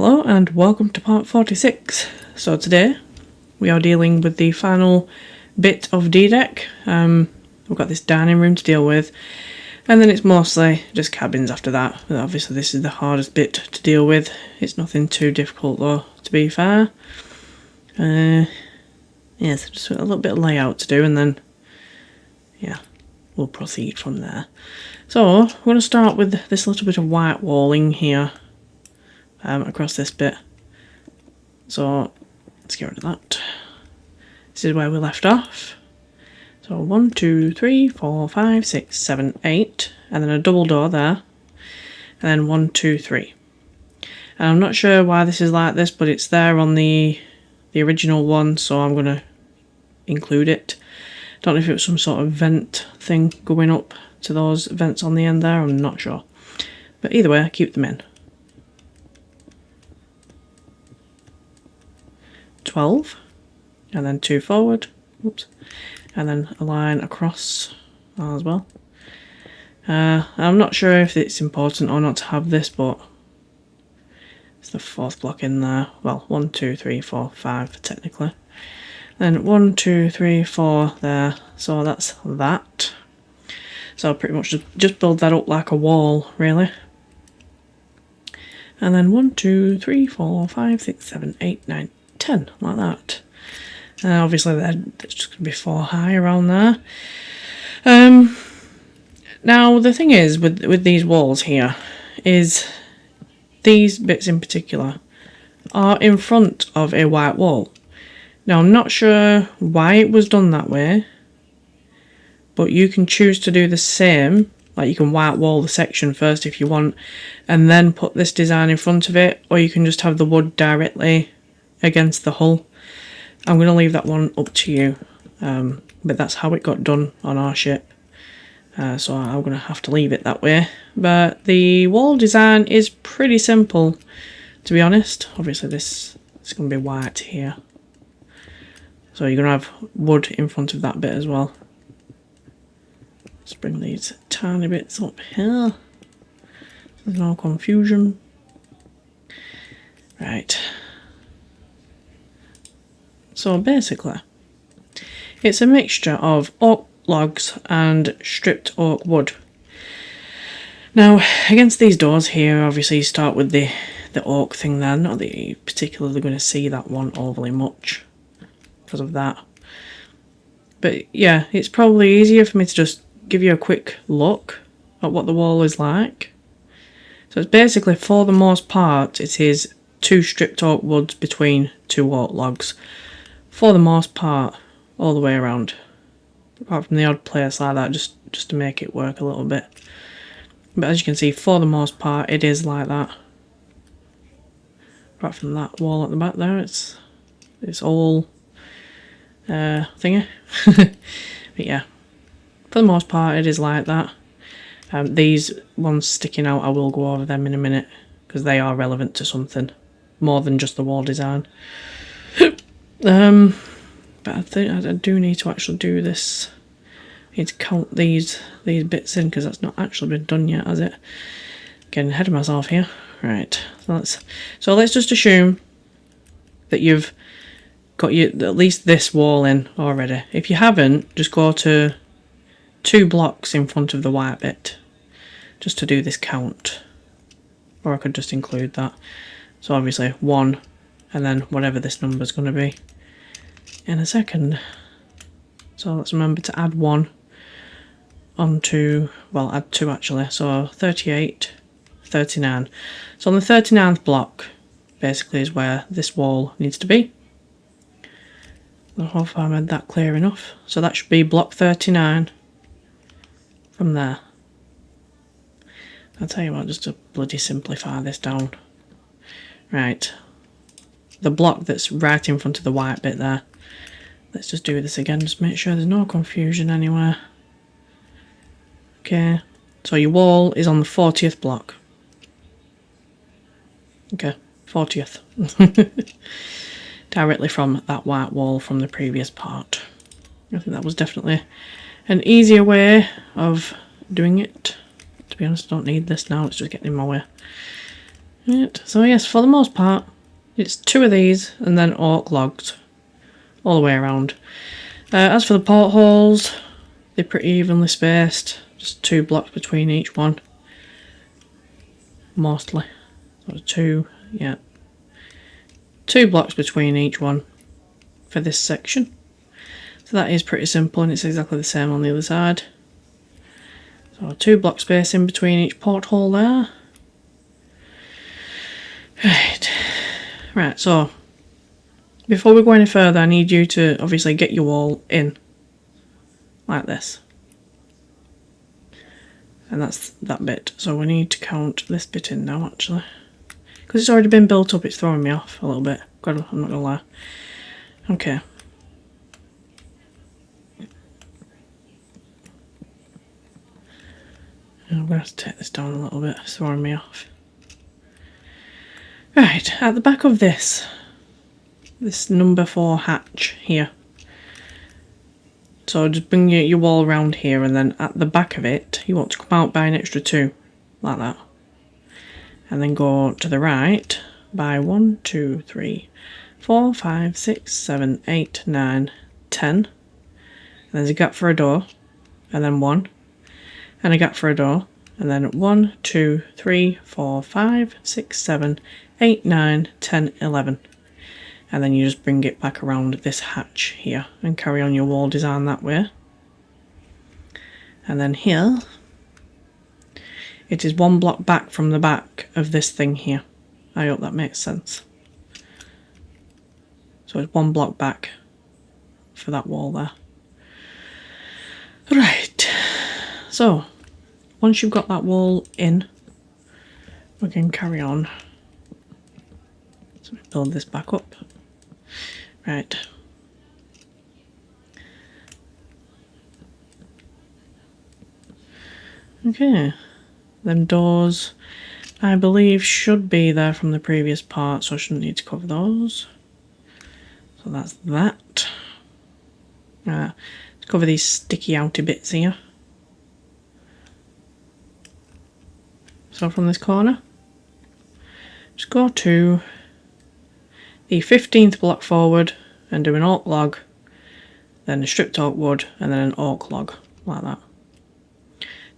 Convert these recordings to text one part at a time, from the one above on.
Hello and welcome to part 46. So today we are dealing with the final bit of D-Deck. We've got this dining room to deal with, and then it's mostly just cabins after that. But obviously this is the hardest bit to deal with. It's nothing too difficult though, to be fair. So just a little bit of layout to do, and then yeah, we'll proceed from there. So we're going to start with this little bit of white walling here. Across this bit. So let's get rid of that. This is where we left off. So 1, 2, 3, 4, 5, 6, 7, 8, and then a double door there, and then 1, 2, 3. And I'm not sure why this is like this, but it's there on the original one, so I'm going to include it. Don't know if it was some sort of vent thing going up to those vents on the end there, I'm not sure. But either way, keep them in. 12, and then 2 forward, oops, and then a line across as well. I'm not sure if it's important or not to have this, but it's the 4th block in there. Well, 1, 2, 3, 4, 5 technically. Then 1, 2, 3, 4 there, so that's that. So I'll pretty much just build that up like a wall, really. And then 1, 2, 3, 4, 5, 6, 7, 8, 9, 10, like that. Obviously there's just going to be 4 high around there. Now the thing is with these walls here is these bits in particular are in front of a white wall. Now I'm not sure why it was done that way, but you can choose to do the same. Like you can white wall the section first if you want, and then put this design in front of it, or you can just have the wood directly against the hull. I'm going to leave that one up to you, but that's how it got done on our ship, so I'm going to have to leave it that way. But the wall design is pretty simple, to be honest. Obviously this is going to be white here, so you're going to have wood in front of that bit as well. Let's bring these tiny bits up here, there's no confusion. Right. So basically, it's a mixture of oak logs and stripped oak wood. Now, against these doors here, obviously you start with the oak thing there. Not that you're particularly going to see that one overly much because of that. But yeah, it's probably easier for me to just give you a quick look at what the wall is like. So it's basically, for the most part, it is 2 stripped oak woods between 2 oak logs. For the most part, all the way around. Apart from the odd place like that, just to make it work a little bit. But as you can see, for the most part, it is like that. Apart from that wall at the back there, it's all thingy. But yeah, for the most part, it is like that. These ones sticking out, I will go over them in a minute, because they are relevant to something more than just the wall design. But I think I do need to actually do this. I need to count these bits in, because that's not actually been done yet, has it? Getting ahead of myself here. Right, so let's just assume that you've got at least this wall in already. If you haven't, just go to 2 blocks in front of the white bit, just to do this count. Or I could just include that. So obviously 1, and then whatever this number is going to be in a second. So let's remember to add 1 onto, well, add 2 actually, so 38, 39. So on the 39th block basically is where this wall needs to be. I hope I made that clear enough. So that should be block 39 from there. I'll tell you what, just to bloody simplify this down. Right, the block that's right in front of the white bit there. Let's just do this again, just make sure there's no confusion anywhere. Okay, so your wall is on the 40th block. Okay, 40th. Directly from that white wall from the previous part. I think that was definitely an easier way of doing it. To be honest, I don't need this now, it's just getting in my way. Right, so yes, for the most part, it's 2 of these and then oak logs all the way around. As for the portholes, they're pretty evenly spaced, just 2 blocks between each one. Mostly. So 2, yeah. 2 blocks between each one for this section. So that is pretty simple, and it's exactly the same on the other side. So 2 block space in between each porthole there. Right, so before we go any further, I need you to obviously get your wall in like this. And that's that bit. So we need to count this bit in now, actually. Because it's already been built up, it's throwing me off a little bit. I'm not going to lie. Okay. I'm going to have to take this down a little bit, it's throwing me off. Right, at the back of this number 4 hatch here. So just bring your wall around here, and then at the back of it, you want to come out by an extra 2, like that. And then go to the right by 1, 2, 3, 4, 5, 6, 7, 8, 9, 10. And there's a gap for a door, and then 1. And a gap for a door, and then 1, 2, 3, 4, 5, 6, 7, 8, 9, 10, 11. And then you just bring it back around this hatch here and carry on your wall design that way. And then here, it is 1 block back from the back of this thing here. I hope that makes sense. So it's 1 block back for that wall there. Right, so once you've got that wall in, we can carry on. So we build this back up. Right. Okay. Them doors, I believe, should be there from the previous part, so I shouldn't need to cover those. So that's that. Let's cover these sticky outy bits here. So from this corner, just go to the 15th block forward and do an oak log, then a stripped oak wood, and then an oak log, like that.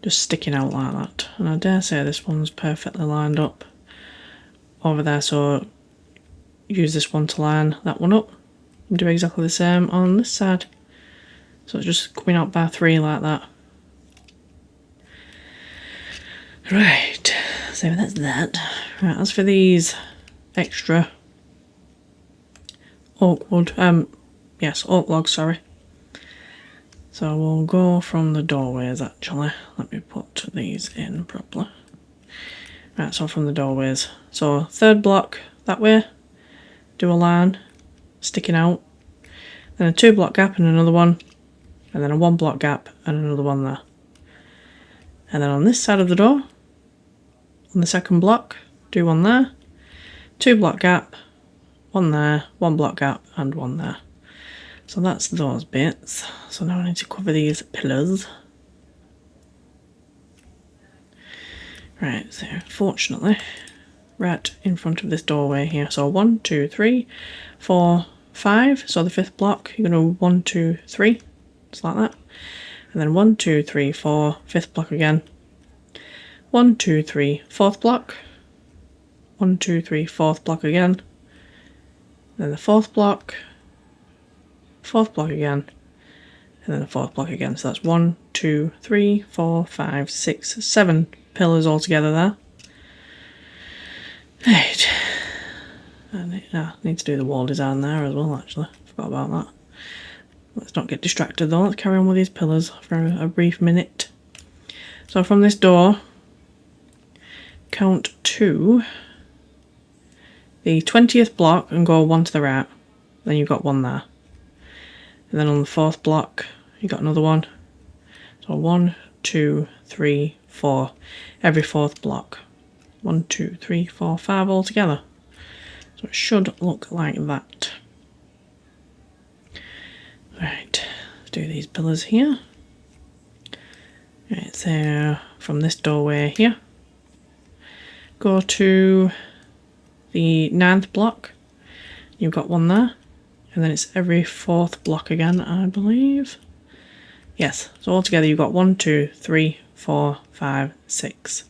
Just sticking out like that. And I dare say this one's perfectly lined up over there, so use this one to line that one up and do exactly the same on this side. So it's just coming out by 3 like that. Right, so that's that. Right, as for these extra oak wood, oak logs, sorry. So we'll go from the doorways actually. Let me put these in properly. Right, so from the doorways. So 3rd block that way, do a line sticking out, then a 2 block gap and another one, and then a 1 block gap and another one there. And then on this side of the door, on the 2nd block, do 1 there, 2 block gap, 1 there, 1 block gap and 1 there. So that's those bits. So now I need to cover these pillars. Right, so fortunately, right in front of this doorway here. So 1, 2, 3, 4, 5. So the 5th block, you're going to 1, 2, 3, just like that. And then 1, 2, 3, 4, 5th block again. 1, 2, 3, 4th block. 1, 2, 3, 4th block again. Then the 4th block. 4th block again, and then the 4th block again. So that's 1, 2, 3, 4, 5, 6, 7 pillars all together there. Right. I need to do the wall design there as well, actually. Forgot about that. Let's not get distracted though. Let's carry on with these pillars for a brief minute. So from this door, count to the 20th block and go 1 to the right. Then you've got 1 there. And then on the 4th block, you got another 1. So 1, 2, 3, 4. Every 4th block. 1, 2, 3, 4, 5 all together. So it should look like that. Right, let's do these pillars here. Right, so from this doorway here, go to the 9th block. You've got one there. And then it's every 4th block again, I believe. Yes, so altogether you've got 1, 2, 3, 4, 5, 6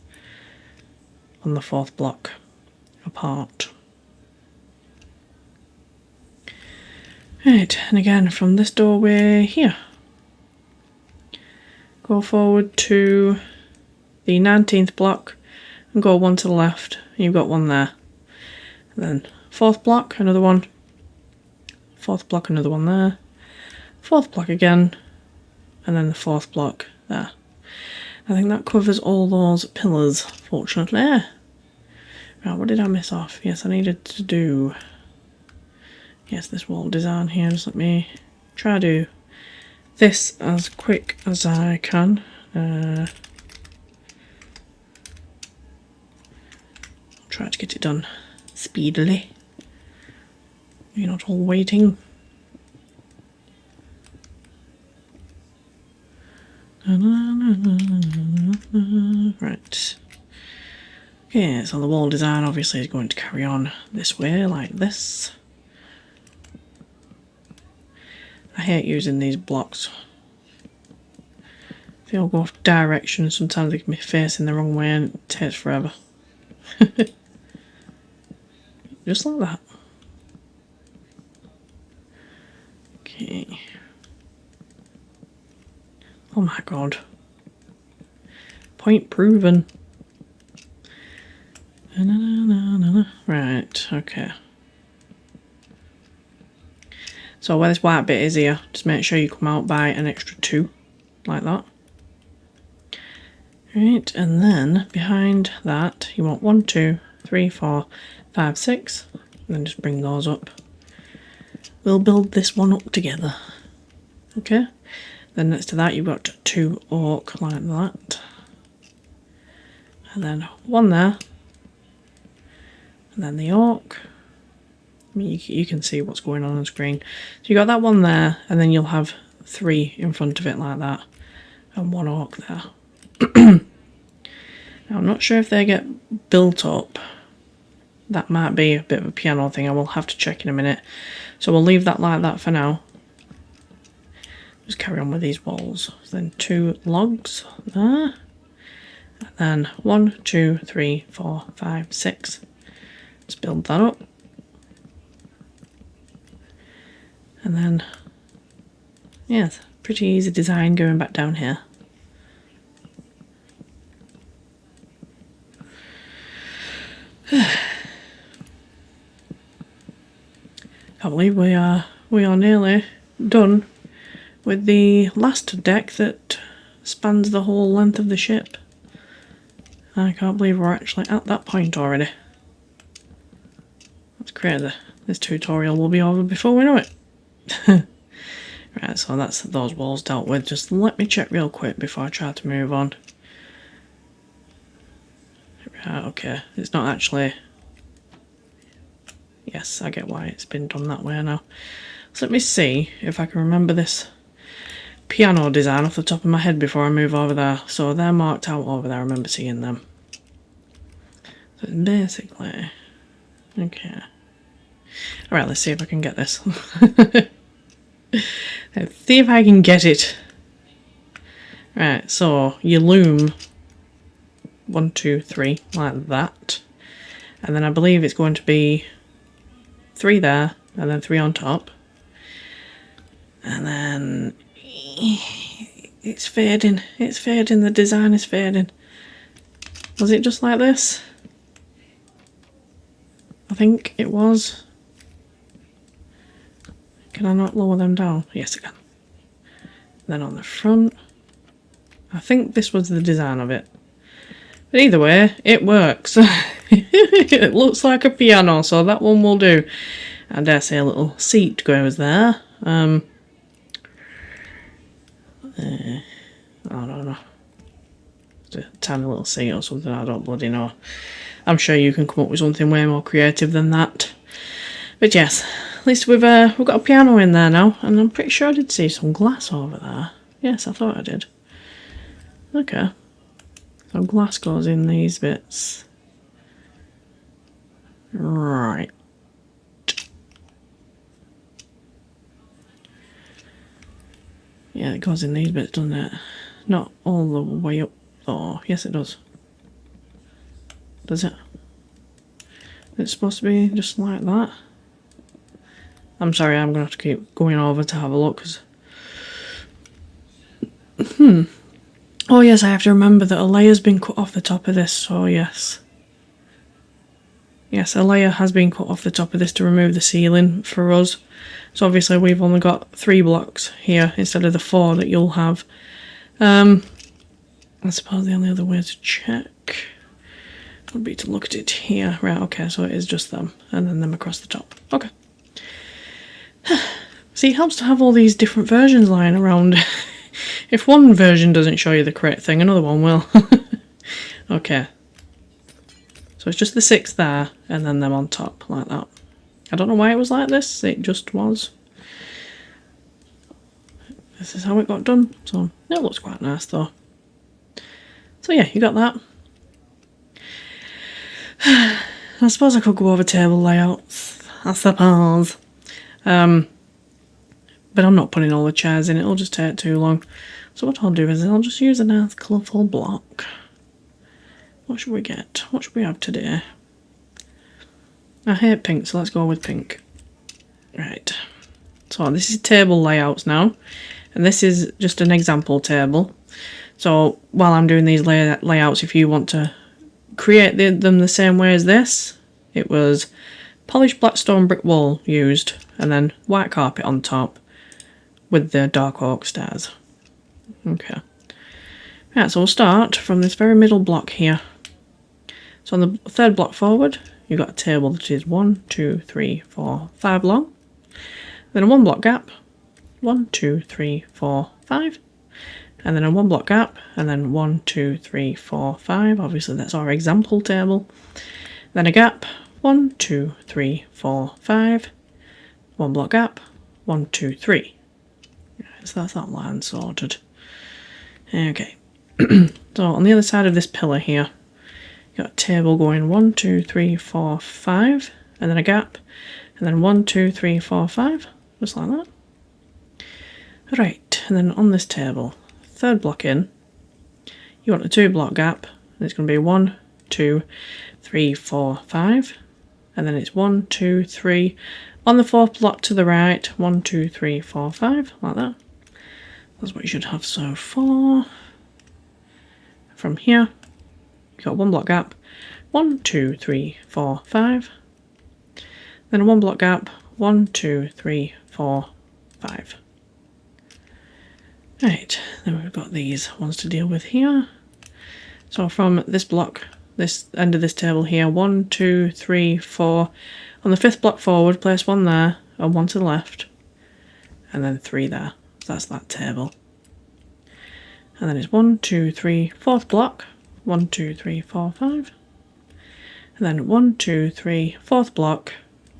on the 4th block apart. Right, and again from this doorway here, go forward to the 19th block and go one to the left. You've got one there. And then 4th block, another one. 4th block, another one there. 4th block again, and then the 4th block there. I think that covers all those pillars, fortunately. Right, what did I miss off? Yes, I needed to do... Yes, this wall design here. Just let me try to do this as quick as I can. Try to get it done speedily. You're not all waiting. Right. Okay, so the wall design obviously is going to carry on this way, like this. I hate using these blocks. They all go off direction, sometimes they can be facing the wrong way and it takes forever. Just like that. Okay. Oh my god. Point proven. Right, okay. So where this white bit is here, just make sure you come out by an extra 2, like that. Right, and then behind that you want 1, 2, 3, 4, 5, 6, and then just bring those up. We'll build this one up together. Okay, then next to that you've got 2 oak like that. And then 1 there. And then the oak. I mean, you can see what's going on screen. So you got that one there, and then you'll have 3 in front of it like that, and 1 oak there. Now, I'm not sure if they get built up. That might be a bit of a piano thing. I will have to check in a minute. So we'll leave that like that for now. Just carry on with these walls. Then 2 logs there. And then 1, 2, 3, 4, 5, 6. Let's build that up. And then, yes, pretty easy design going back down here. I believe we are nearly done with the last deck that spans the whole length of the ship. I can't believe we're actually at that point already. That's crazy. This tutorial will be over before we know it. Right, so that's those walls dealt with. Just let me check real quick before I try to move on. Right, okay, it's not actually... Yes, I get why it's been done that way now. So let me see if I can remember this piano design off the top of my head before I move over there. So they're marked out over there, I remember seeing them. So it's basically... Okay. Alright, let's see if I can get this. Let's see if I can get it. Right, so you loom 1, 2, 3 like that. And then I believe it's going to be 3 there, and then 3 on top. And then it's fading, the design is fading. Was it just like this? I think it was. Can I not lower them down? Yes, I can. Then on the front, I think this was the design of it. But either way, it works. It looks like a piano, so that one will do. I dare say a little seat goes there. I don't know. It's a tiny little seat or something, I don't bloody know. I'm sure you can come up with something way more creative than that. But yes, at least we've got a piano in there now, and I'm pretty sure I did see some glass over there. Yes, I thought I did. Okay. So glass goes in these bits. Right. Yeah, it goes in these bits, doesn't it? Not all the way up though. Yes, it does. Does it? It's supposed to be just like that. I'm sorry, I'm going to have to keep going over to have a look. Oh yes, I have to remember that a layer's been cut off the top of this, so yes. Yes, a layer has been cut off the top of this to remove the ceiling for us. So obviously we've only got 3 blocks here instead of the 4 that you'll have. I suppose the only other way to check would be to look at it here. Right, okay, so it is just them, and then them across the top. Okay. See, it helps to have all these different versions lying around. If one version doesn't show you the correct thing, another one will. Okay. So it's just the 6 there, and then them on top, like that. I don't know why it was like this, it just was. This is how it got done, so it looks quite nice though. So yeah, you got that. I suppose I could go over table layouts, I suppose. But I'm not putting all the chairs in, it'll just take too long. So what I'll do is I'll just use a nice colourful block. What should we get? What should we have today? I hate pink, so let's go with pink. Right. So this is table layouts now. And this is just an example table. So while I'm doing these layouts, if you want to create them the same way as this, it was polished black stone brick wall used, and then white carpet on top with the dark oak stairs. Okay. Right, so we'll start from this very middle block here. So on the 3rd block forward, you've got a table that is 1, 2, 3, 4, 5 long. Then a 1 block gap, 1, 2, 3, 4, 5. And then a 1 block gap, and then 1, 2, 3, 4, 5. Obviously that's our example table. Then a gap, 1, 2, 3, 4, 5. 1 block gap, 1, 2, 3. So that's that line sorted. Okay. So on the other side of this pillar here, you've got a table going 1, 2, 3, 4, 5, and then a gap, and then 1, 2, 3, 4, 5, just like that. Right, and then on this table, 3rd block in, you want a 2 block gap, and it's going to be 1, 2, 3, 4, 5, and then it's 1, 2, 3, on the 4th block to the right, 1, 2, 3, 4, 5, like that. That's what you should have so far. From here, you've got 1 block gap, 1, 2, 3, 4, 5. Then a 1 block gap, 1, 2, 3, 4, 5. Right, then we've got these ones to deal with here. So from this block, this end of this table here, 1, 2, 3, 4. On the 5th block forward, place 1 there, and 1 to the left, and then 3 there. So that's that table. And then it's 1, 2, 3, 4th block, 1, 2, 3, 4, 5. And then 1, 2, 3, 4th block,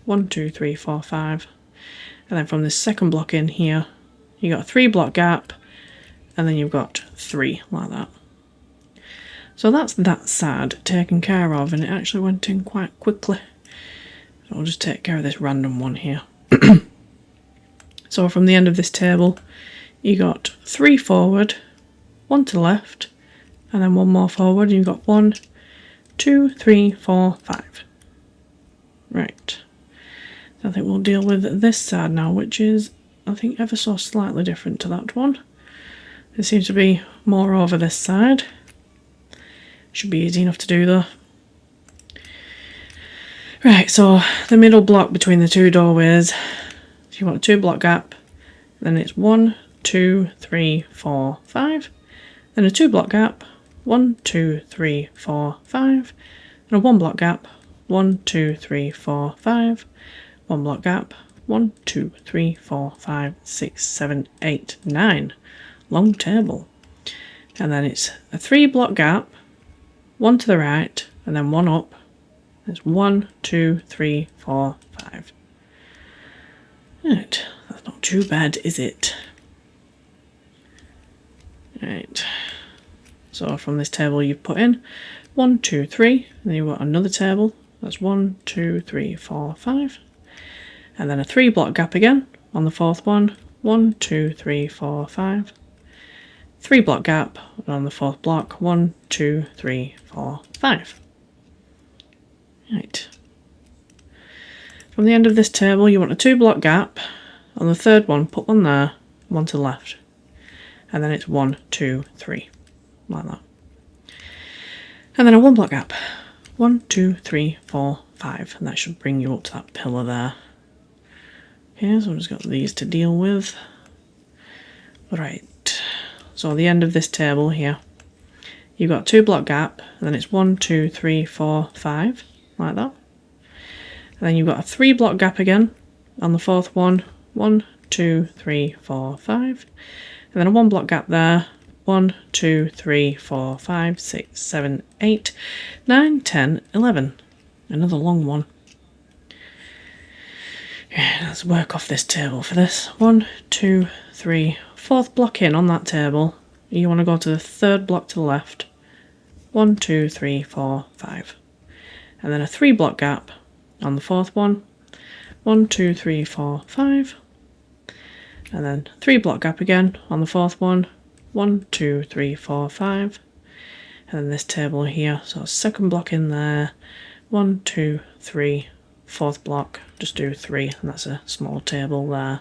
1, 2, 3, 4, 5. And then from this 2nd block in here, you got a 3 block gap, and then you've got 3 like that. So that's that side taken care of, and it actually went in quite quickly. So I'll just take care of this random one here. So from the end of this table, you got 3 forward, 1 to the left, and then 1 more forward. You've got 1, 2, 3, 4, 5. Right. I think we'll deal with this side now, which is, I think, ever so slightly different to that one. It seems to be more over this side. Should be easy enough to do though. Right, so the middle block between the 2 doorways, so you want a 2 block gap, then it's 1, 2, 3, 4, 5, then a 2 block gap, 1, 2, 3, 4, 5, and a 1 block gap, 1, 2, 3, 4, 5, 1 block gap, 1, 2, 3, 4, 5, 6, 7, 8, 9. Long table. And then it's a 3 block gap, 1 to the right, and then 1 up. It's 1, 2, 3, 4, 5. Right, that's not too bad, is it? Right, so from this table you've put in 1, 2, 3, and then you've got another table, That's 1, 2, 3, 4, 5. And then a 3 block gap again on the fourth one. 1, 2, 3, 4, 5. 3 block gap on the fourth block. 1, 2, 3, 4, 5. Right. From the end of this table, you want a 2 block gap. On the third one, put one there, one to the left. And then it's 1, 2, 3. Like that. And then a 1 block gap. 1, 2, 3, 4, 5. And that should bring you up to that pillar there. Okay, so I've just got these to deal with. Right. So at the end of this table here, you've got a 2 block gap, and then it's 1, 2, 3, 4, 5. Like that. And then you've got a 3 block gap again on the fourth one. 1, 2, 3, 4, 5. And then a 1 block gap there. 1, 2, 3, 4, 5, 6, 7, 8, 9, 10, 11. Another long one. Yeah, let's work off this table for this. 1, 2, 3, 4th block in on that table. You want to go to the third block to the left. 1, 2, 3, 4, 5. And then a 3 block gap on the fourth one. 1, 2, 3, 4, 5. And then 3 block gap again on the fourth one. 1, 2, 3, 4, 5. And then this table here, so second block in there. 1, 2, 3, 4th block, just do 3, and that's a small table there.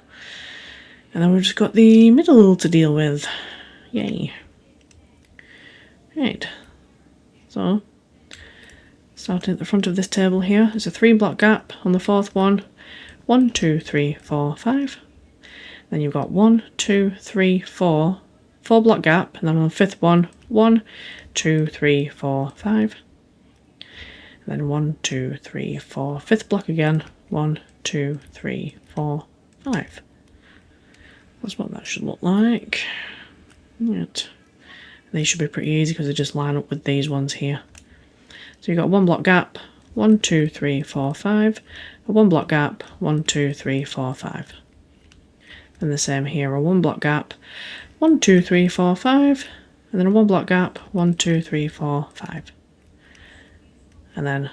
And then we've just got the middle to deal with. Yay. Right. So, starting at the front of this table here, there's a 3 block gap on the fourth one. 1, 2, 3, 4, 5. Then you've got 1, 2, 3, 4. 4 block gap, and then on the fifth one, 1, 2, 3, 4, 5. And then 1, 2, 3, 4. Fifth block again, 1, 2, 3, 4, 5. That's what that should look like. Right. These should be pretty easy because they just line up with these ones here. So you've got 1 block gap, 1, 2, 3, 4, 5. A 1 block gap, 1, 2, 3, 4, 5. And the same here, a 1 block gap, 1, 2, 3, 4, 5. And then a 1 block gap, 1, 2, 3, 4, 5. And then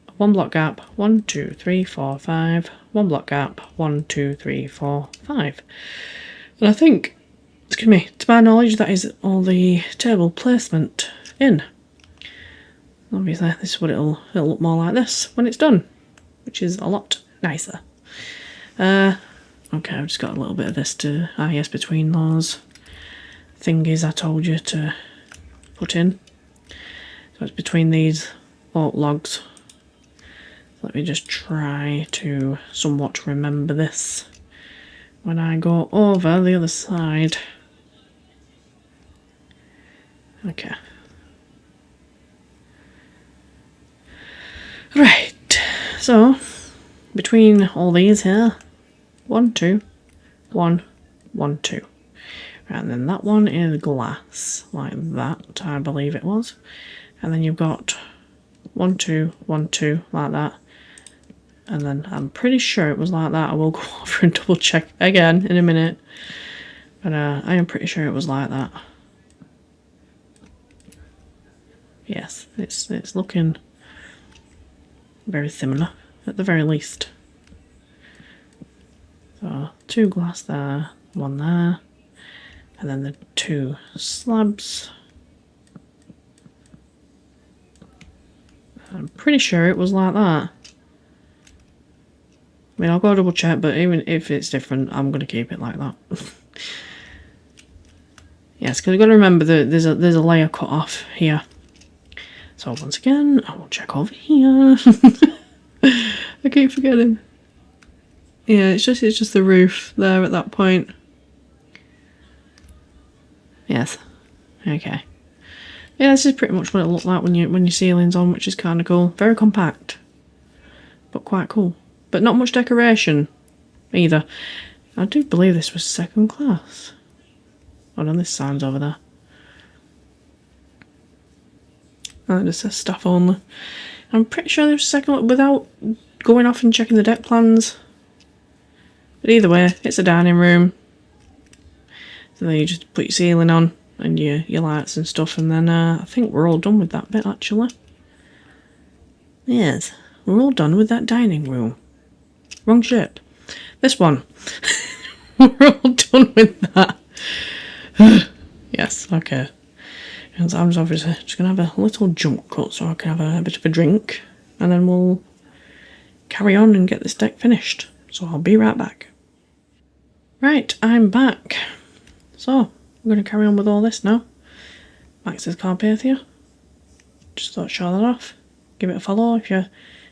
a 1 block gap, 1, 2, 3, 4, 5. 1 block gap, 1, 2, 3, 4, 5. And I think, excuse me, to my knowledge, that is all the table placement in. Obviously, this is what it'll look more like this when it's done, which is a lot nicer. Okay, I've just got a little bit of this to, yes, between those thingies I told you to put in. So it's between these oak logs. Let me just try to somewhat remember this when I go over the other side. Okay. Right, so between all these here, 1, 2, 1, 1, 2. And then that one is glass, like that, I believe it was. And then you've got 1, 2, 1, 2, like that. And then I'm pretty sure it was like that. I will go over and double check again in a minute. But I am pretty sure it was like that. Yes, it's looking very similar, at the very least. So 2 glass there, 1 there, and then the 2 slabs. I'm pretty sure it was like that. I mean, I'll go double check, but even if it's different, I'm going to keep it like that. Yes, because you've got to remember that there's a layer cut off here. So once again, I will check over here. I keep forgetting. Yeah, it's just the roof there at that point. Yes. Okay. Yeah, this is pretty much what it looked like when your ceiling's on, which is kind of cool. Very compact, but quite cool. But not much decoration either. I do believe this was second class. Oh no, this sign's over there. Oh, it just says staff only. I'm pretty sure there's second without going off and checking the deck plans. But either way, it's a dining room. So then you just put your ceiling on and your lights and stuff, and then I think we're all done with that bit actually. Yes, we're all done with that dining room. Wrong ship. This one. We're all done with that. Yes, okay. And I'm just obviously just going to have a little jump cut so I can have a bit of a drink. And then we'll carry on and get this deck finished. So I'll be right back. Right, I'm back. So, we're going to carry on with all this now. Max's Carpathia. Just thought I'd show that off. Give it a follow if you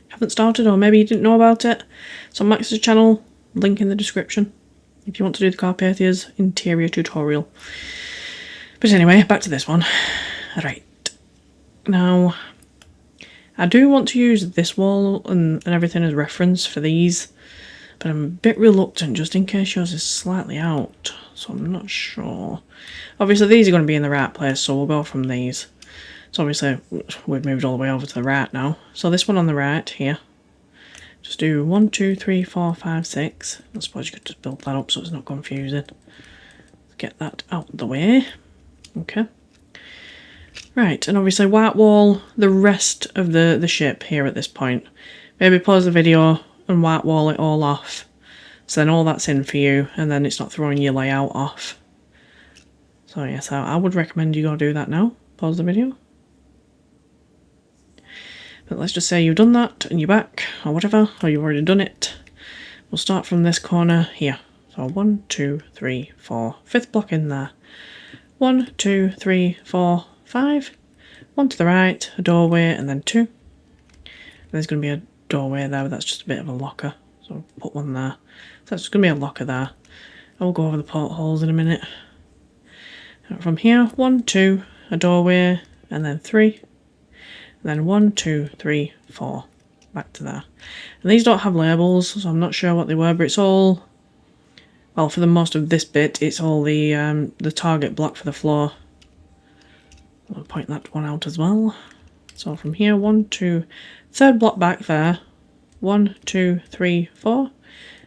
haven't started, or maybe you didn't know about it. It's on Max's channel, link in the description, if you want to do the Carpathia's interior tutorial. But anyway, back to this one. Right. Now, I do want to use this wall and everything as reference for these, but I'm a bit reluctant just in case yours is slightly out, so I'm not sure. Obviously these are going to be in the right place, so we'll go from these. So obviously we've moved all the way over to the right now. So this one on the right here, just do 1, 2, 3, 4, 5, 6. I suppose you could just build that up so it's not confusing. Let's get that out of the way. Okay. Right, and obviously white wall the rest of the ship here at this point. Maybe pause the video and white wall it all off. So then all that's in for you, and then it's not throwing your layout off. So yes, I would recommend you go do that now. Pause the video. But let's just say you've done that and you're back, or whatever, or you've already done it. We'll start from this corner here. So 1, 2, 3, 4, fifth block in there. 1, 2, 3, 4, 5. 1 to the right, a doorway, and then 2. There's going to be a doorway there, but that's just a bit of a locker. So put one there. So that's just going to be a locker there. I will go over the portholes in a minute. And from here, 1, 2, a doorway, and then 3. And then 1, 2, 3, 4. Back to there. And these don't have labels, so I'm not sure what they were, but it's all, well, for the most of this bit, it's all the target block for the floor. I'll point that one out as well. So from here, 1, 2, third block back there. 1, 2, 3, 4,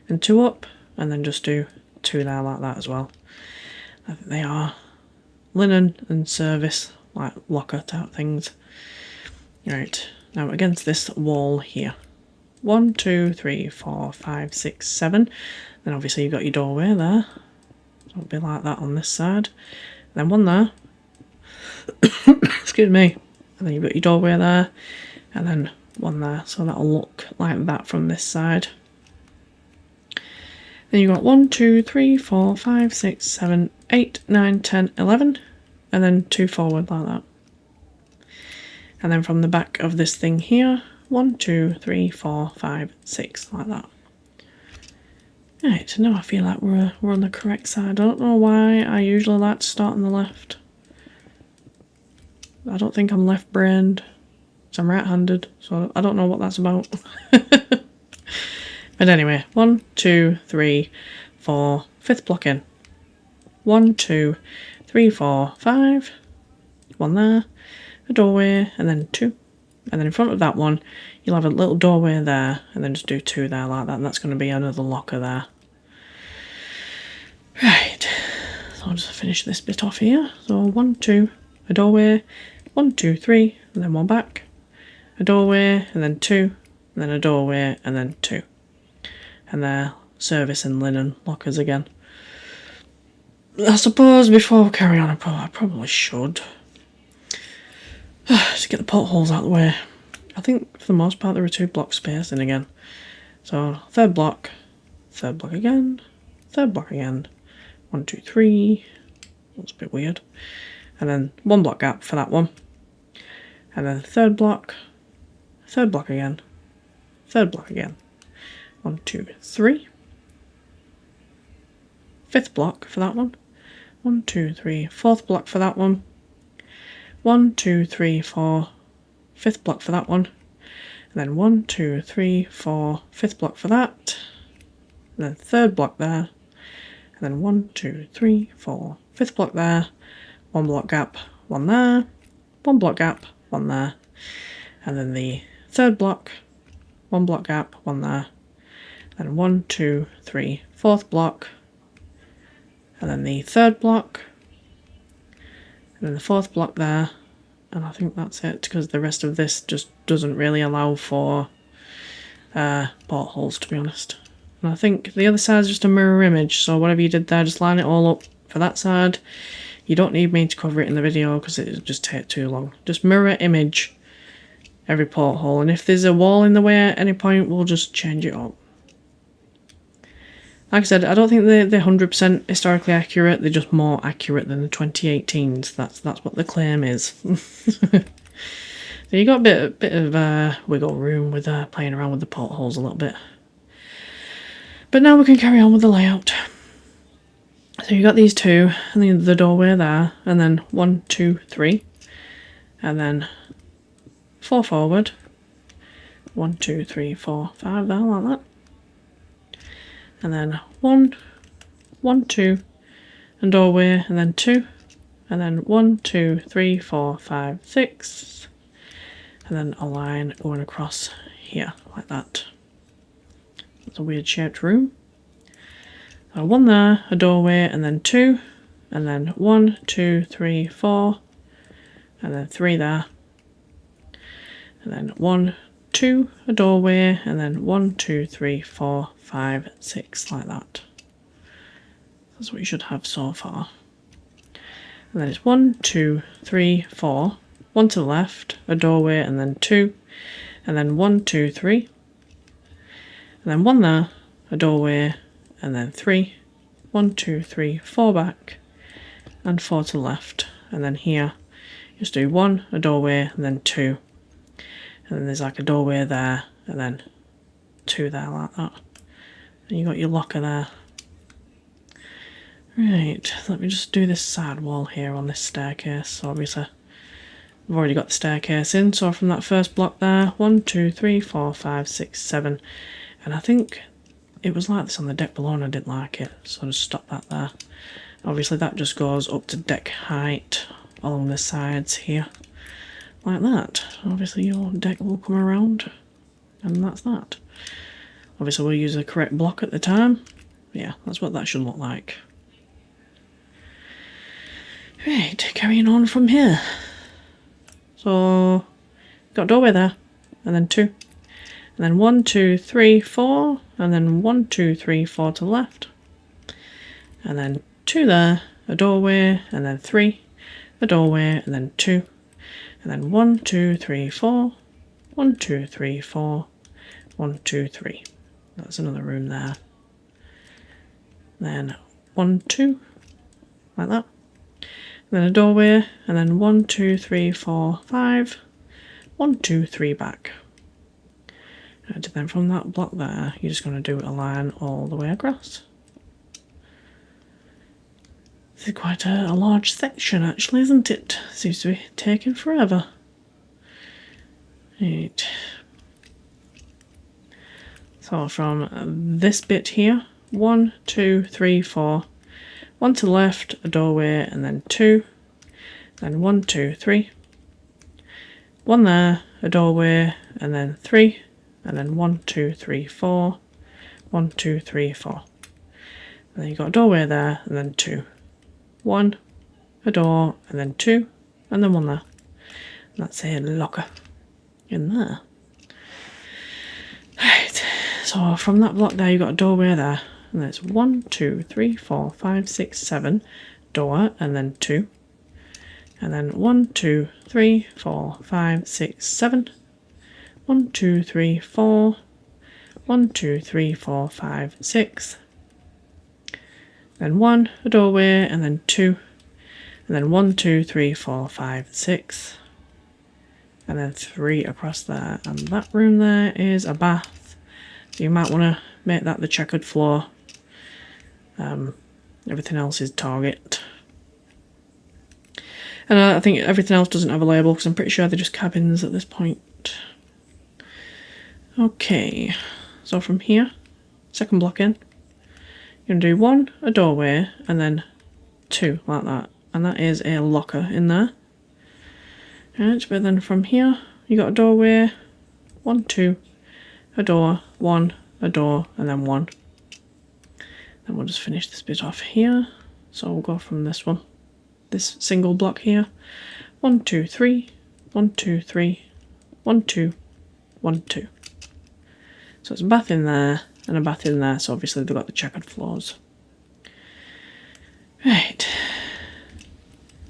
and 2 up, and then just do 2 there like that as well. I think they are linen and service, like locker type things. Right, now against this wall here. 1, 2, 3, 4, 5, 6, 7. Then obviously you've got your doorway there. So it'll be like that on this side. Then one there. Excuse me. And then you've got your doorway there. And then one there. So that'll look like that from this side. Then you've got 1, 2, 3, 4, 5, 6, 7, 8, 9, 10, 11. And then 2 forward like that. And then from the back of this thing here, 1, 2, 3, 4, 5, 6, like that. Right, now I feel like we're on the correct side. I don't know why I usually like to start on the left. I don't think I'm left-brained. So I'm right-handed, so I don't know what that's about. But anyway, 1, 2, 3, 4, fifth block in. 1, 2, 3, 4, 5. One there. A doorway, and then 2. And then in front of that one, you'll have a little doorway there, and then just do 2 there like that, and that's going to be another locker there. Right, so I'll just finish this bit off here. So 1, 2, a doorway, 1, 2, 3, and then one back. A doorway, and then 2, and then a doorway, and then 2. And they're service and linen lockers again. I suppose before we carry on, I probably should just get the potholes out of the way. I think for the most part there are 2 blocks spacing again. So third block again, third block again. 1, 2, 3. That's a bit weird. And then 1 block gap for that one. And then third block again, third block again. 1, 2, 3. Fifth block for that one. 1, 2, 3. Fourth block for that one. 1, 2, 3, 4. Fifth block for that one. And then 1, 2, 3, 4. Fifth block for that. And then third block there. And then 1, 2, 3, 4. Fifth block there. 1 block gap, 1 there. 1 block gap, 1 there. And then the third block. 1 block gap, 1 there. Then 1, 2, 3. Fourth block. And then the third block. And then the fourth block there. and I think that's it, because the rest of this just doesn't really allow for portholes, to be honest. And I think the other side is just a mirror image, so whatever you did there, just line it all up for that side. You don't need me to cover it in the video because it would just take too long. Just mirror image every porthole, and if there's a wall in the way at any point, we'll just change it up. Like I said, I don't think they're 100% historically accurate, they're just more accurate than the 2018s. That's what the claim is. So you got a bit of wiggle room with playing around with the portholes a little bit. But now we can carry on with the layout. So you got these two, and then the doorway there, and then 1, 2, 3, and then 4 forward. 1, 2, 3, 4, 5 there, like that. And then 1, 1, 2, and doorway, and then 2, and then 1, 2, 3, 4, 5, 6, and then a line going across here, like that. It's a weird shaped room. One there, a doorway, and then 2, and then 1, 2, 3, 4, and then 3 there, and then 1, 2, a doorway, and then 1, 2, 3, 4, 5, 6, like that. That's what you should have so far. And then it's 1, 2, 3, 4, 1 to the left, a doorway, and then 2, and then 1, 2, 3, and then 1 there, a doorway, and then 3, 1, 2, 3, 4 back, and 4 to the left, and then here just do 1, a doorway, and then 2, and then there's like a doorway there, and then 2 there, like that, and you got your locker there. Right, let me just do this side wall here on this staircase. So obviously I've already got the staircase in, so from that first block there, 1, 2, 3, 4, 5, 6, 7, and I think it was like this on the deck below and I didn't like it, so I just stopped that there. Obviously that just goes up to deck height along the sides here, like that. Obviously your deck will come around, and that's that. Obviously we'll use the correct block at the time. Yeah, that's what that should look like. Right, carrying on from here. So, got a doorway there, and then 2. And then 1, 2, 3, 4, and then 1, 2, 3, 4 to the left. And then 2 there, a doorway, and then 3, a doorway, and then 2. And then 1, 2, 3, 4, 1, 2, 3, 4, 1, 2, 3. That's another room there. Then 1, 2, like that. And then a doorway, and then 1, 2, 3, 4, 5, 1, 2, 3 back. And then from that block there, you're just going to do a line all the way across. This is quite a large section actually, isn't it? Seems to be taking forever. Right. So from this bit here, 1, 2, 3, 4, 1 to the left, a doorway, and then 2, then 1, 2, 3, 1 there, a doorway, and then 3, and then 1, 2, 3, 4, 1, 2, 3, 4. And then you've got a doorway there, and then 2, 1, a door, and then 2, and then 1 there. And that's a locker in there. Right, so from that block there, you've got a doorway there, and there's 1, 2, 3, 4, 5, 6, 7, door, and then 2, and then 1, 2, 3, 4, 5, 6, 7, 1, 2, 3, 4, 1, 2, 3, 4, 5, 6, then 1, a doorway, and then 2, and then 1, 2, 3, 4, 5, 6, and then 3 across there, and that room there is a bath, so you might want to make that the checkered floor. Everything else is target. And I think everything else doesn't have a label because I'm pretty sure they're just cabins at this point. Okay, so from here, second block in, you're going to do 1, a doorway, and then 2, like that. And that is a locker in there. Right, but then from here, you got a doorway, 1, 2, a door, 1, a door, and then 1. Then we'll just finish this bit off here. So we'll go from this one, this single block here, 1, 2, 3, 1, 2, 3, 1, 2, 1, 2. So it's a bath in there and a bath in there, so obviously they've got the checkered floors. Right.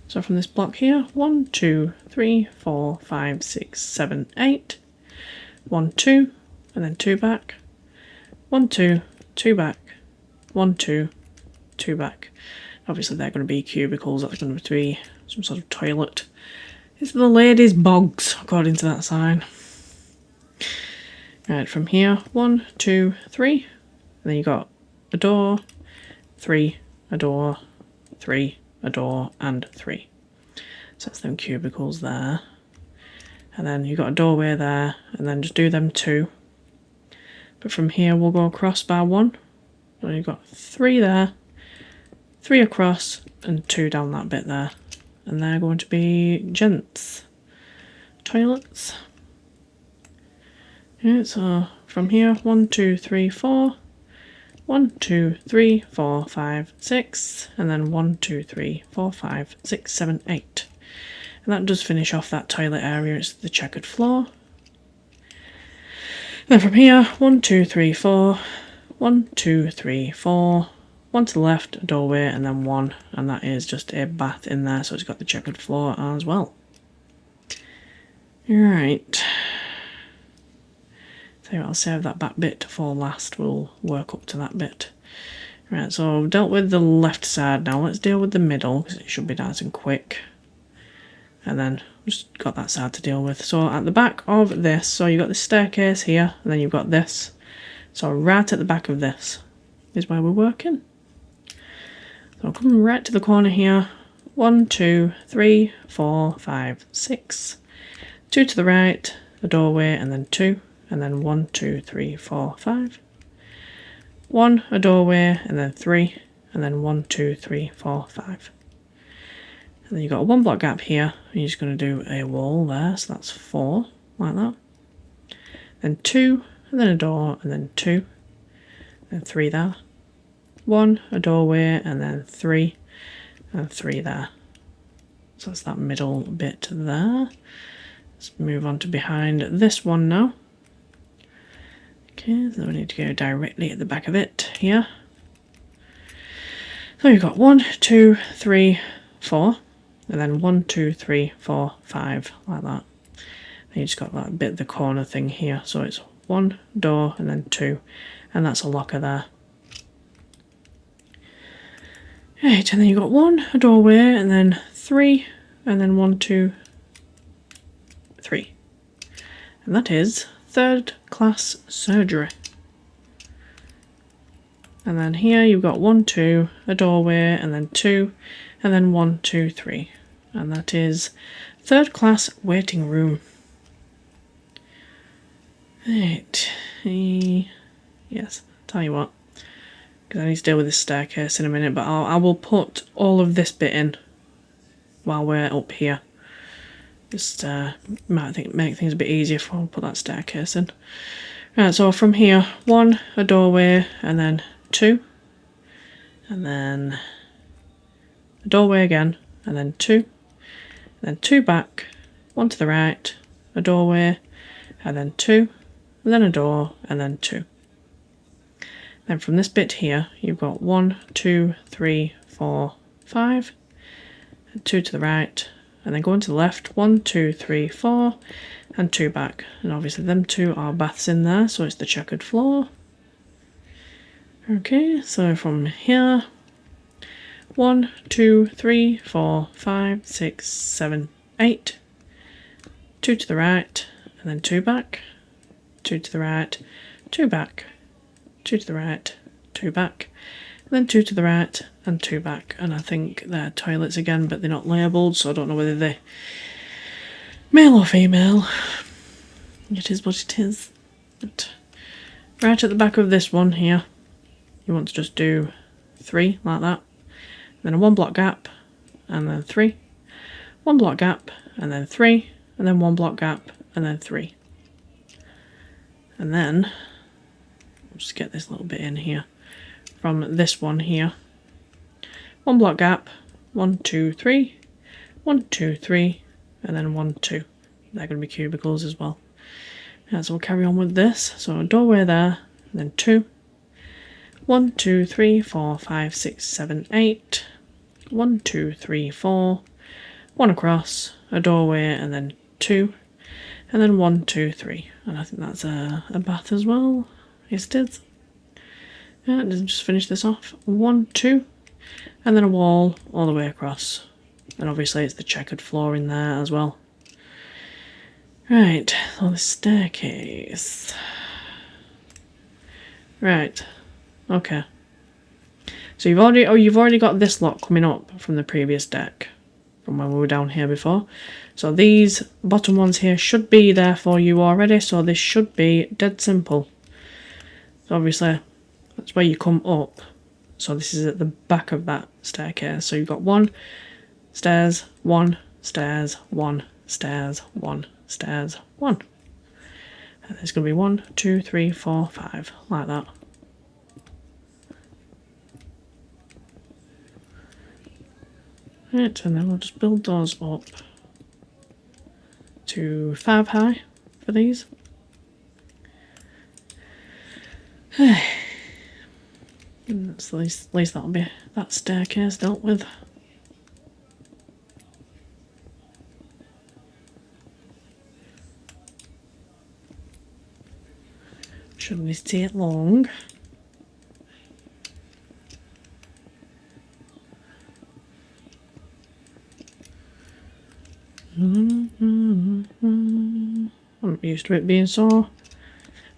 So from this block here, 1, 2, 3, 4, 5, 6, 7, 8. 1, 2, and then 2 back. 1, 2, 2 back. 1, 2, 2 back. Obviously they're going to be cubicles, that's going to be some sort of toilet. It's the ladies' bogs, according to that sign. Right, from here, 1, 2, 3. And then you got a door, 3, a door, 3, a door, and 3. So that's them cubicles there. And then you've got a doorway there, and then just do them 2. But from here we'll go across by 1. So you've got 3 there, 3 across, and 2 down that bit there. And they're going to be gents' toilets. Yeah, so from here, 1, 2, 3, 4. 1, 2, 3, 4, 5, 6. And then 1, 2, 3, 4, 5, 6, 7, 8. And that does finish off that toilet area. It's the checkered floor. Then from here, 1, 2, 3, 4. 1, 2, 3, 4. 1 to the left, a doorway, and then 1. And that is just a bath in there, so it's got the checkered floor as well. Right. So I'll save that back bit for last. We'll work up to that bit. Right, so I've dealt with the left side now. Let's deal with the middle, because it should be nice and quick. And then just got that side to deal with. So at the back of this, so you've got the staircase here, and then you've got this. So right at the back of this is where we're working. So I'll come right to the corner here. 1, 2, 3, 4, 5, 6. 2 to the right, a doorway, and then 2. And then 1, 2, 3, 4, 5. 1, a doorway, and then 3. And then 1, 2, 3, 4, 5. And then you've got a 1 block gap here. And you're just going to do a wall there. So that's 4, like that. Then 2, and then a door, and then 2. And 3 there. 1, a doorway, and then 3. And 3 there. So that's that middle bit there. Let's move on to behind this one now. Okay, so we need to go directly at the back of it here. So you've got 1, 2, 3, 4, and then 1, 2, 3, 4, 5, like that. And you just got that bit, the corner thing here. So it's 1 door and then 2, and that's a locker there. Right, and then you've got 1, a doorway, and then 3, and then 1, 2, 3. And that is 3rd class surgery. And then here you've got 1, 2, a doorway, and then 2, and then 1, 2, 3. And that is 3rd class waiting room. Right. Yes, tell you what, because I need to deal with this staircase in a minute, but I will put all of this bit in while we're up here. Just might make things a bit easier if I put that staircase in. Right, so from here, 1, a doorway, and then 2, and then a doorway again, and then 2, and then 2 back, 1 to the right, a doorway, and then 2, and then a door, and then 2. Then from this bit here, you've got 1, 2, 3, 4, 5, and 2 to the right, and then going to the left, 1, 2, 3, 4, and 2 back. And obviously them 2 are baths in there, so it's the checkered floor. Okay, so from here, 1, 2, 3, 4, 5, 6, 7, 8, 2 to the right, and then 2 back, 2 to the right, 2 back, 2 to the right, 2 back, and then 2 to the right, and 2 back. And I think they're toilets again, but they're not labelled, so I don't know whether they're male or female. It is what it is. But right at the back of this one here, you want to just do 3 like that, then a 1 block gap, and then 3, 1 block gap, and then 3, and then 1 block gap, and then 3. And then we'll just get this little bit in here from this one here. 1 block gap, 1, 2, 3, 1, 2, 3, and then 1, 2. they're going to be cubicles as well. Yeah, so we'll carry on with this. So a doorway there, and then 2. 1, 2, 3, 4, 5, 6, 7, 8. 1, 2, 3, 4. 1 across, a doorway, and then 2. And then 1, 2, 3. And I think that's a bath as well. Yes, it is. Yeah, just finish this off. 1, 2. And then a wall all the way across. And obviously it's the checkered floor in there as well. Right, so the staircase. Right, okay. So you've already got this lot coming up from the previous deck, from when we were down here before. So these bottom ones here should be there for you already, so this should be dead simple. So obviously that's where you come up. So this is at the back of that staircase. So you've got 1 stairs, 1 stairs, 1 stairs, 1 stairs, 1. And there's going to be 1, 2, 3, 4, 5, like that. Right, and then we'll just build those up to 5 high for these. And that's at least that'll be that staircase dealt with. Shouldn't take long. I'm not used to it being so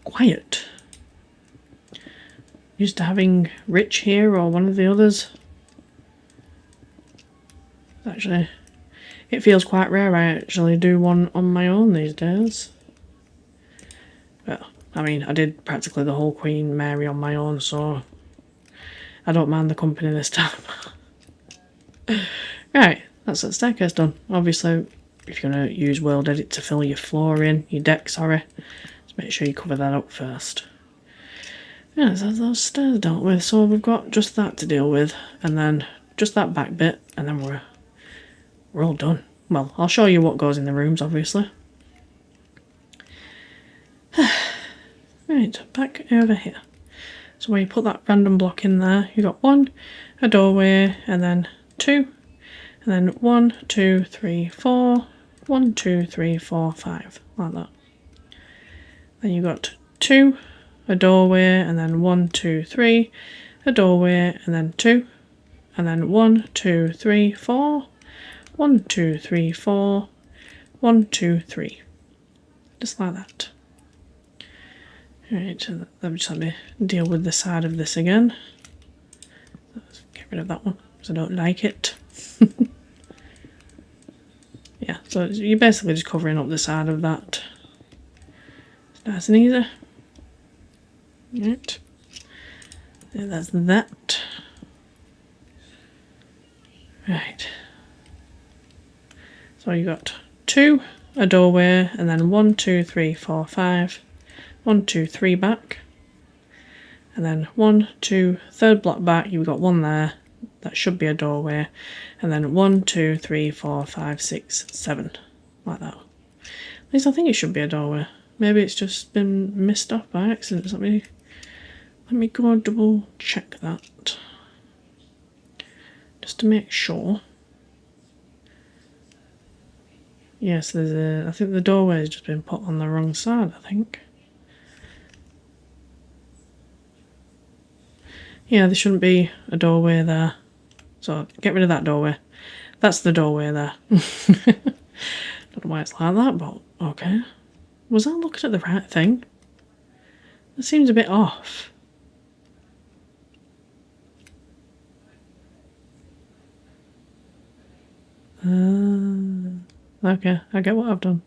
quiet. Used to having Rich here or one of the others. Actually, it feels quite rare I actually do one on my own these days. But, I mean, I did practically the whole Queen Mary on my own, so I don't mind the company this time. Right, that's that staircase done. Obviously, if you're going to use World Edit to fill your floor in, your deck, sorry, just make sure you cover that up first. Yeah, so those stairs dealt with, so we've got just that to deal with, and then just that back bit, and then we're all done. Well, I'll show you what goes in the rooms, obviously. Right, back over here. So where you put that random block in there, you got 1, a doorway, and then 2, and then 1, 2, 3, 4, 1, 2, 3, 4, 5, like that. Then you got 2, a doorway, and then 1, 2, 3, a doorway, and then 2, and then 1, 2, 3, 4, 1, 2, 3, 4, 1, 2, 3. Just like that. Right, so let me deal with the side of this again. Let's get rid of that one, because I don't like it. Yeah, so you're basically just covering up the side of that. It's nice and easy. Right. Yeah, that's that. Right. So you got 2, a doorway, and then 1, 2, 3, 4, 5. 1, 2, 3 back. And then 1, 2, third block back, you've got 1 there. That should be a doorway. And then 1, 2, 3, 4, 5, 6, 7. Like that. At least I think it should be a doorway. Maybe it's just been missed off by accident. Let me go and double check that. Just to make sure. Yes, I think the doorway has just been put on the wrong side, I think. Yeah, there shouldn't be a doorway there. So get rid of that doorway. That's the doorway there. Don't know why it's like that, but okay. Was I looking at the right thing? It seems a bit off. Okay, I get what I've done.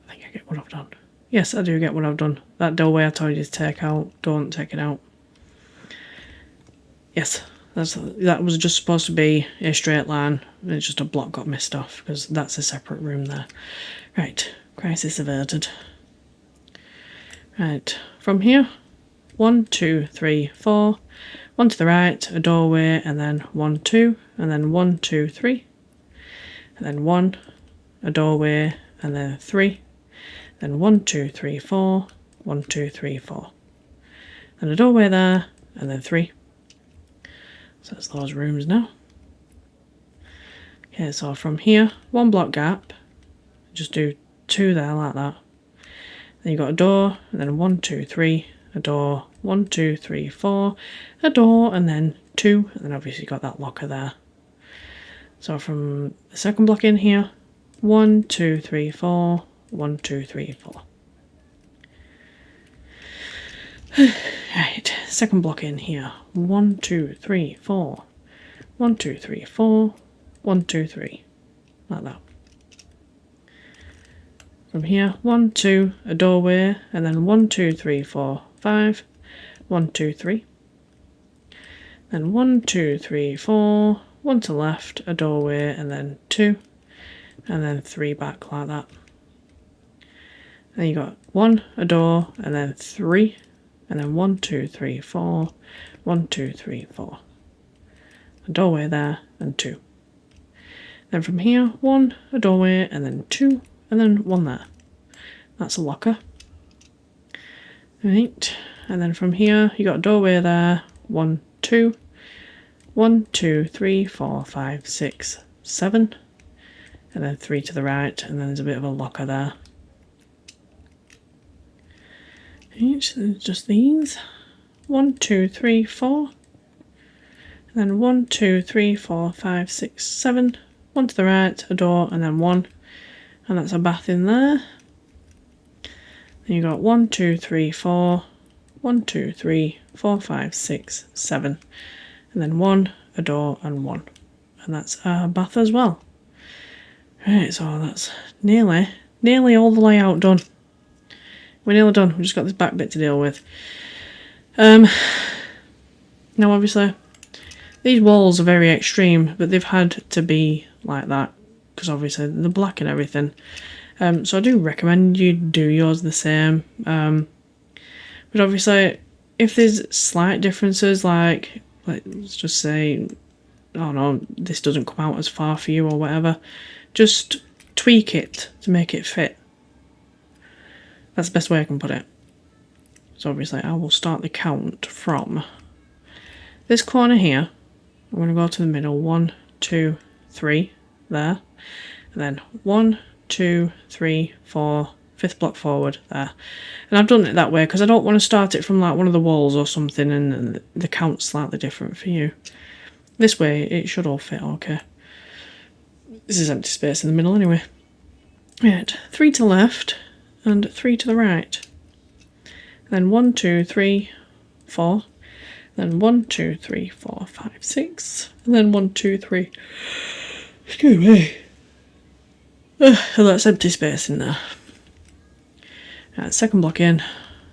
I think I get what I've done. Yes, I do get what I've done. That doorway I told you to take out, don't take it out. Yes, that was just supposed to be a straight line. It's just a block got missed off because that's a separate room there. Right, crisis averted. Right, from here, 1, 2, 3, 4. 1 to the right, a doorway, and then 1, 2, and then 1, 2, 3. And then 1, a doorway, and then 3, then 1, 2, 3, 4, 1, 2, 3, 4. And a doorway there, and then 3. So that's those rooms now. Okay, so from here, 1 block gap, just do 2 there like that. Then you've got a door, and then 1, 2, 3, a door, 1, 2, 3, 4, a door, and then 2, and then obviously you've got that locker there. So from the second block in here, 1, 2, 3, 4, 1, 2, 3, 4. Right, second block in here, 1, 2, 3, 4, 1, 2, 3, 4, 1, 2, 3, like that. From here, 1, 2, a doorway, and then 1, 2, 3, 4, 5, 1, 2, 3. Then 1, 2, 3, 4, 1 to left, a doorway, and then 2, and then 3 back like that. Then you got 1, a door, and then 3, and then 1, 2, 3, 4, 1, 2, 3, 4. A doorway there, and 2. Then from here, 1, a doorway, and then 2, and then 1 there. That's a locker. Right, and then from here, you got a doorway there, 1, 2, 1, 2, 3, 4, 5, 6, 7, and then 3 to the right, and then there's a bit of a locker there. Right, so there's just these. 1, 2, 3, 4, and then 1, 2, 3, 4, 5, 6, 7, 1 to the right, a door, and then 1. And that's a bath in there. Then you got 1, 2, 3, 4, 1, 2, 3, 4, 5, 6, 7, and then 1, a door, and 1. And that's a bath as well. Right, so that's nearly all the layout done. We're nearly done. We've just got this back bit to deal with. Now obviously, these walls are very extreme, but they've had to be like that because obviously they're black and everything. So I do recommend you do yours the same. But obviously, if there's slight differences, like let's just say, I don't know, this doesn't come out as far for you or whatever, just tweak it to make it fit. That's the best way I can put it. So obviously I will start the count from this corner here. I'm going to go to the middle, 1, 2, 3, there. And then 1, 2, 3, 4, 5th block forward, there. And I've done it that way because I don't want to start it from like one of the walls or something and the count's slightly different for you. This way it should all fit okay. This is empty space in the middle anyway. Right, 3 to the left and 3 to the right. Then 1, 2, 3, 4. Then 1, 2, 3, 4, 5, 6. And then 1, 2, 3. Excuse me. And that's empty space in there. Right, second block in,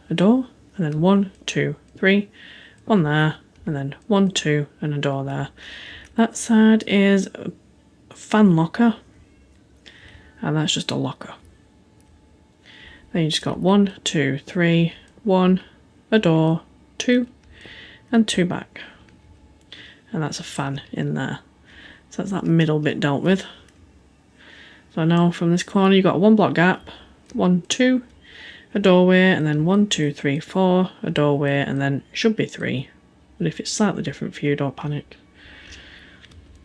a door, and then 1, 2, 3, 1 there, and then 1, 2, and a door there. That side is a fan locker, and that's just a locker. Then you just got 1, 2, 3, 1, a door, 2, and 2 back. And that's a fan in there. So that's that middle bit dealt with. So now from this corner you've got a 1 block gap, 1, 2, a doorway, and then 1, 2, 3, 4, a doorway, and then it should be 3. But if it's slightly different for you, don't panic.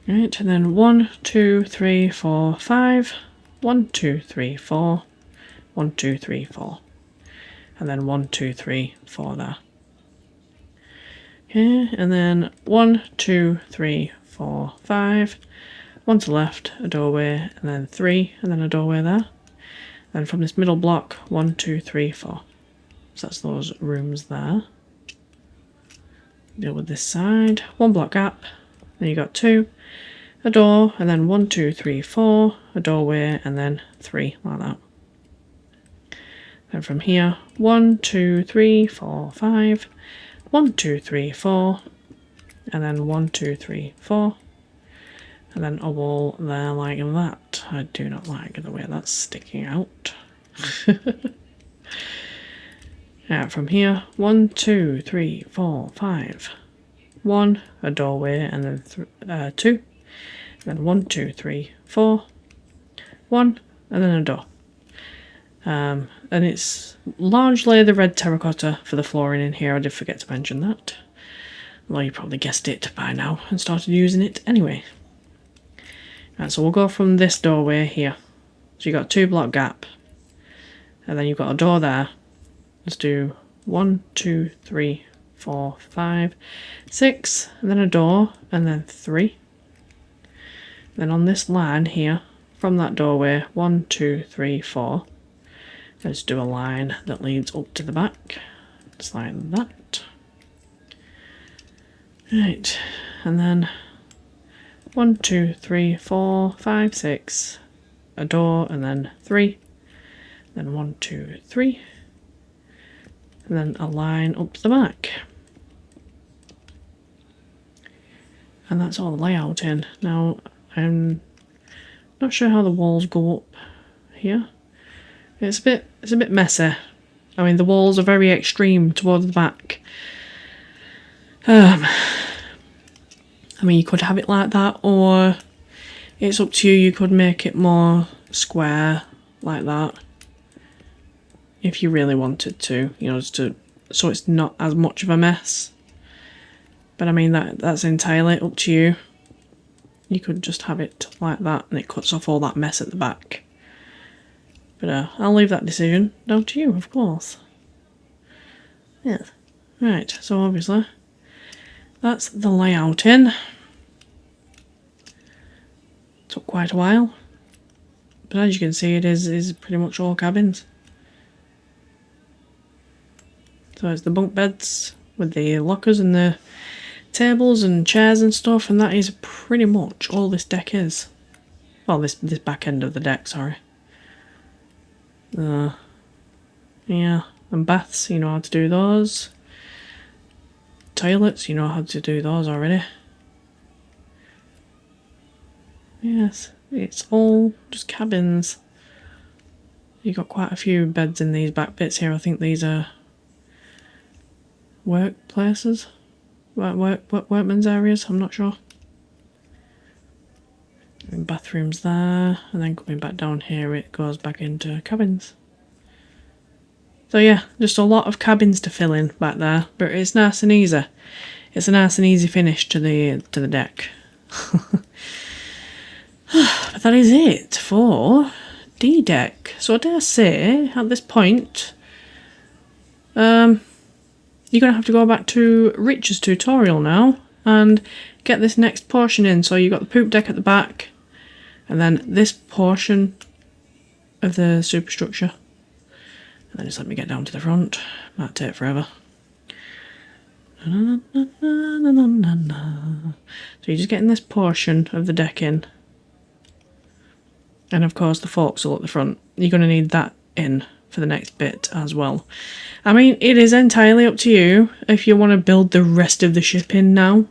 Right, and then 1, 2, 3, 4, 5, 1, 2, 3, 4, 1, 2, 3, 4. And then 1, 2, 3, 4 there. Okay, and then 1, 2, 3, 4, 5. 1 to the left, a doorway, and then 3, and then a doorway there. Then from this middle block, 1, 2, 3, 4. So that's those rooms there. Deal with this side. 1 block gap. Then you got 2, a door, and then 1, 2, 3, 4, a doorway, and then 3, like that. Then from here, 1, 2, 3, 4, 5, 1, 2, 3, 4, and then 1, 2, 3, 4, and then a wall there like that. I do not like the way that's sticking out. Now from here, 1, 2, 3, 4, 5, 1, a doorway, and then 2, and then 1, 2, 3, 4, 1, and then a door. And it's largely the red terracotta for the flooring in here. I did forget to mention that. Well, you probably guessed it by now and started using it anyway. Right, so we'll go from this doorway here. So you've got a 2-block gap. And then you've got a door there. Let's do 1, 2, 3, 4, 5, 6. And then a door. And then 3. Then on this line here, from that doorway, 1, 2, 3, 4. Let's do a line that leads up to the back. Just like that. Right. And then 1, 2, 3, 4, 5, 6. A door and then 3. Then 1, 2, 3. And then a line up to the back. And that's all the layout in. Now, I'm not sure how the walls go up here. It's a bit messy. I mean, the walls are very extreme towards the back. I mean, you could have it like that, or it's up to you. You could make it more square, like that, if you really wanted to, you know, just to, so it's not as much of a mess. But I mean, that's entirely up to you. You could just have it like that, and it cuts off all that mess at the back. But I'll leave that decision down to you, of course. Yes. Right, so obviously, that's the layout in. Took quite a while. But as you can see, it is pretty much all cabins. So it's the bunk beds with the lockers and the tables and chairs and stuff, and that is pretty much all this deck is. Well, this back end of the deck, sorry. Yeah, and baths, you know how to do those. Toilets, you know how to do those already. Yes, it's all just cabins. You got quite a few beds in these back bits here. I think these are workplaces, workmen's areas. I'm not sure. And bathrooms there, and then coming back down here, it goes back into cabins. So yeah, just a lot of cabins to fill in back there, but it's nice and easy. It's a nice and easy finish to the deck. But that is it for D-Deck. So I dare say, at this point, you're going to have to go back to Rich's tutorial now and get this next portion in. So you've got the poop deck at the back, and then this portion of the superstructure. And then just let me get down to the front. Might take forever. So you're just getting this portion of the deck in. And of course the forecastle at the front. You're going to need that in for the next bit as well. I mean, it is entirely up to you if you want to build the rest of the ship in now.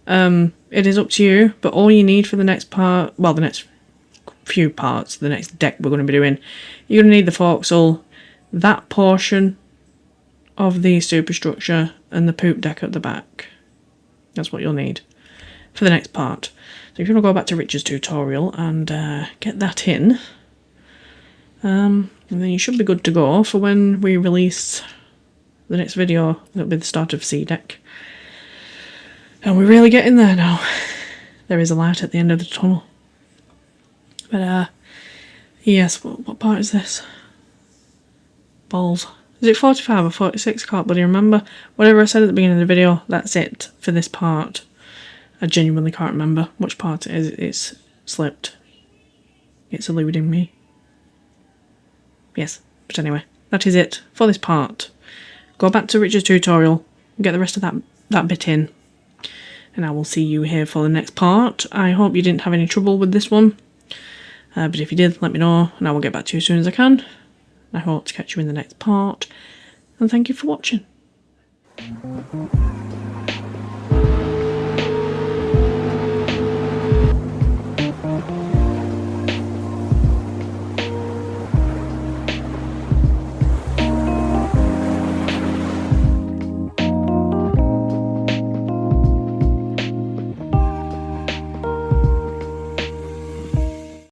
It is up to you, but all you need for the next part, well, the next few parts, the next deck we're going to be doing, you're going to need the forecastle, that portion of the superstructure, and the poop deck at the back. That's what you'll need for the next part. So if you want to go back to Rich's tutorial and get that in, and then you should be good to go for when we release the next video. It'll be the start of C-Deck. And we're really getting there now. There is a light at the end of the tunnel. But yes, what part is this? Balls. Is it 45 or 46? I can't bloody remember. Whatever I said at the beginning of the video, that's it for this part. I genuinely can't remember which part it is. It's slipped. It's eluding me. Yes, but anyway, that is it for this part. Go back to Richard's tutorial, get the rest of that bit in, and I will see you here for the next part. I hope you didn't have any trouble with this one, but if you did, let me know, and I will get back to you as soon as I can. I hope to catch you in the next part, and thank you for watching.